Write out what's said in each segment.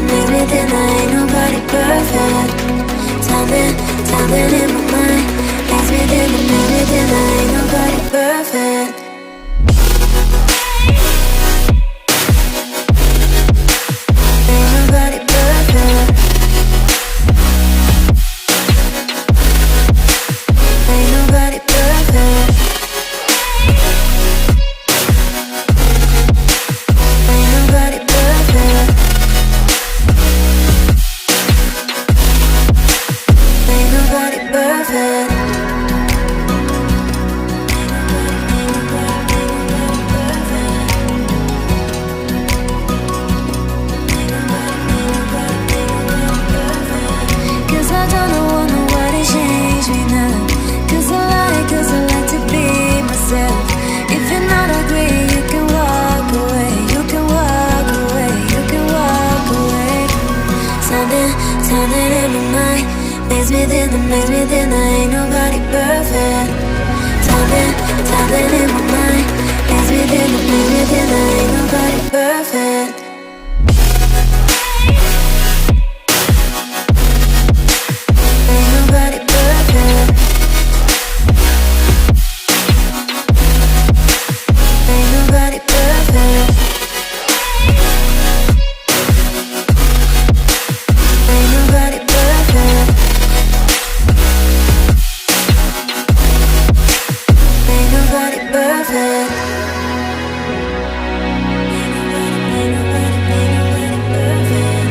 makes me think that ain't nobody perfect. Something in my mind makes me think that ain't nobody perfect. Ain't nobody perfect. Ain't nobody perfect. Ain't nobody perfect. Ain't nobody perfect. Cause I don't want nobody change me now. Cause I like to be myself. If you're not agree, you can walk away. You can walk away. You can walk away. Something in my mind makes me think that ain't nobody perfect. Something in my mind makes me think that ain't nobody perfect. Ain't nobody perfect. Ain't nobody perfect. Ain't nobody perfect. Ain't nobody perfect. Ain't nobody perfect. Ain't nobody perfect.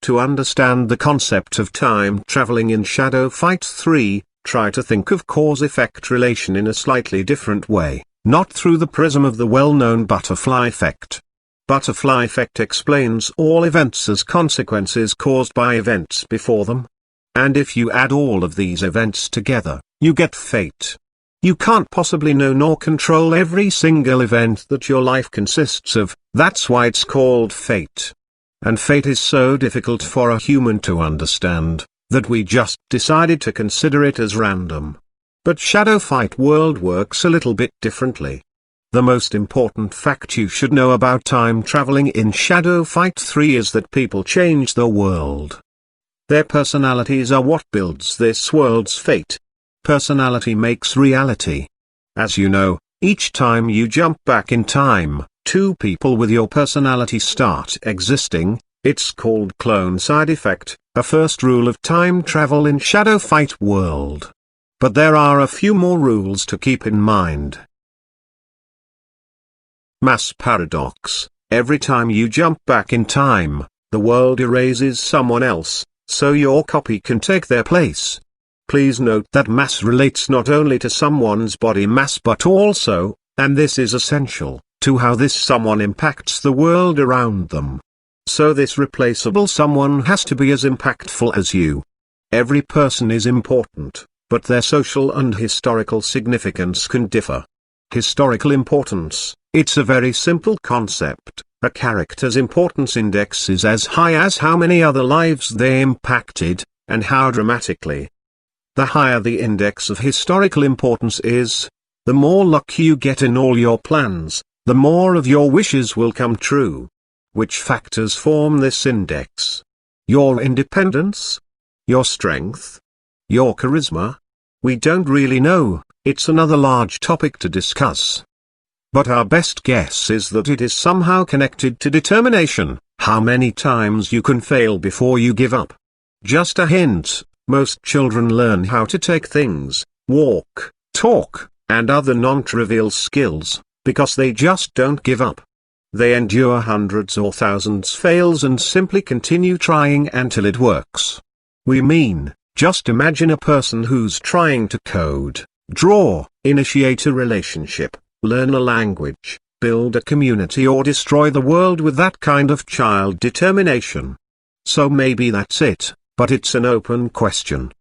To understand the concept of time traveling in Shadow Fight 3, try to think of cause-effect relation in a slightly different way, not through the prism of the well-known butterfly effect. Butterfly effect explains all events as consequences caused by events before them. And if you add all of these events together, you get fate. You can't possibly know nor control every single event that your life consists of, that's why it's called fate. And fate is so difficult for a human to understand, that we just decided to consider it as random. But Shadow Fight World works a little bit differently. The most important fact you should know about time traveling in Shadow Fight 3 is that people change the world. Their personalities are what builds this world's fate. Personality makes reality. As you know, each time you jump back in time, two people with your personality start existing. It's called clone side effect, a first rule of time travel in Shadow Fight World. But there are a few more rules to keep in mind. Mass paradox. Every time you jump back in time, the world erases someone else, so your copy can take their place. Please note that mass relates not only to someone's body mass but also, and this is essential, to how this someone impacts the world around them. So this replaceable someone has to be as impactful as you. Every person is important, but their social and historical significance can differ. Historical importance, it's a very simple concept. A character's importance index is as high as how many other lives they impacted, and how dramatically. The higher the index of historical importance is, the more luck you get in all your plans, the more of your wishes will come true. Which factors form this index? Your independence? Your strength? Your charisma? We don't really know, it's another large topic to discuss. But our best guess is that it is somehow connected to determination, how many times you can fail before you give up. Just a hint, most children learn how to take things, walk, talk, and other non-trivial skills, because they just don't give up. They endure hundreds or thousands fails and simply continue trying until it works. We mean, just imagine a person who's trying to code, draw, initiate a relationship, learn a language, build a community or destroy the world with that kind of child determination. So maybe that's it, but it's an open question.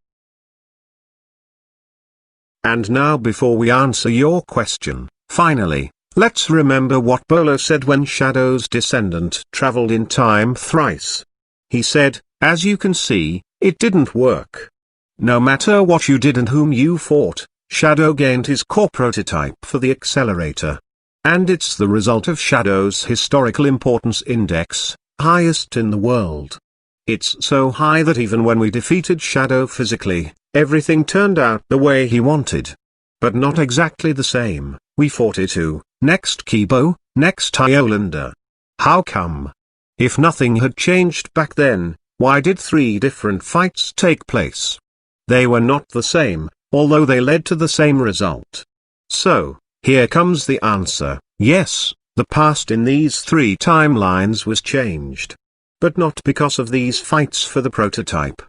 And now before we answer your question, finally, let's remember what Bolo said when Shadow's descendant traveled in time thrice. He said, as you can see, it didn't work. No matter what you did and whom you fought, Shadow gained his core prototype for the accelerator. And it's the result of Shadow's historical importance index, highest in the world. It's so high that even when we defeated Shadow physically, everything turned out the way he wanted. But not exactly the same. We fought Itu, next Kibo, next Iolander. How come? If nothing had changed back then, why did 3 different fights take place? They were not the same, although they led to the same result. So, here comes the answer, yes, the past in these 3 timelines was changed. But not because of these fights for the prototype.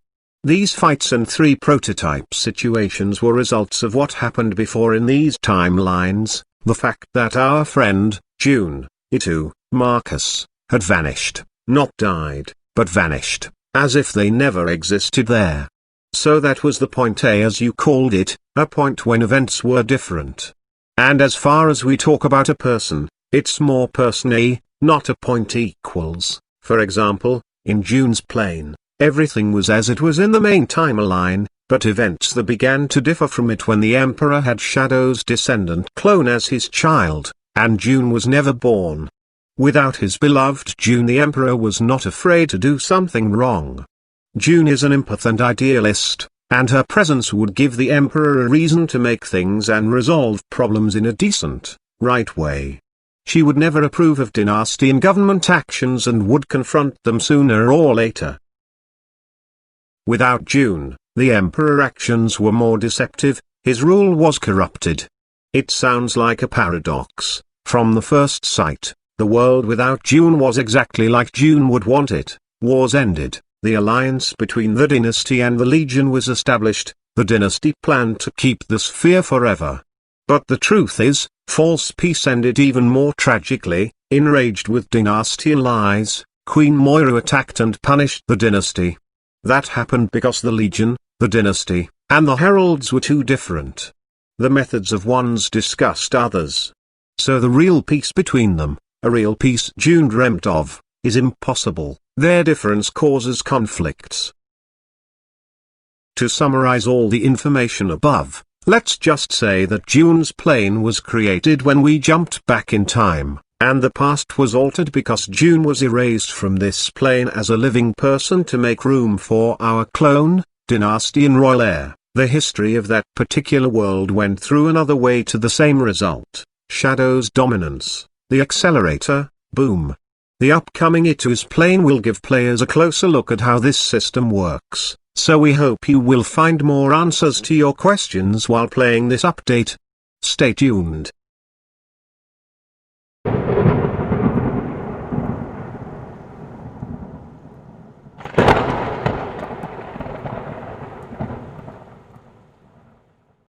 These fights and 3 prototype situations were results of what happened before in these timelines, the fact that our friend, June, Itu, Marcus, had vanished, not died, but vanished, as if they never existed there. So that was the point A, as you called it, a point when events were different. And as far as we talk about a person, it's more person A, not a point equals. For example, in June's plane, everything was as it was in the main timeline, but events that began to differ from it when the Emperor had Shadow's descendant clone as his child, and June was never born. Without his beloved June, the Emperor was not afraid to do something wrong. June is an empath and idealist, and her presence would give the Emperor a reason to make things and resolve problems in a decent, right way. She would never approve of dynasty and government actions and would confront them sooner or later. Without June, the Emperor's actions were more deceptive, his rule was corrupted. It sounds like a paradox. From the first sight, the world without June was exactly like June would want it. Wars ended, the alliance between the dynasty and the Legion was established, the dynasty planned to keep the sphere forever. But the truth is, false peace ended even more tragically. Enraged with dynasty lies, Queen Moira attacked and punished the dynasty. That happened because the Legion, the dynasty, and the heralds were too different. The methods of ones discussed others. So the real peace between them, a real peace June dreamt of, is impossible. Their difference causes conflicts. To summarize all the information above, Let's just say that June's plane was created when we jumped back in time, and the past was altered because June was erased from this plane as a living person to make room for our clone, Dynasty and Royal Heir. The history of that particular world went through another way to the same result: Shadow's dominance, the accelerator, boom. The upcoming Itu's plane will give players a closer look at how this system works, so we hope you will find more answers to your questions while playing this update. Stay tuned.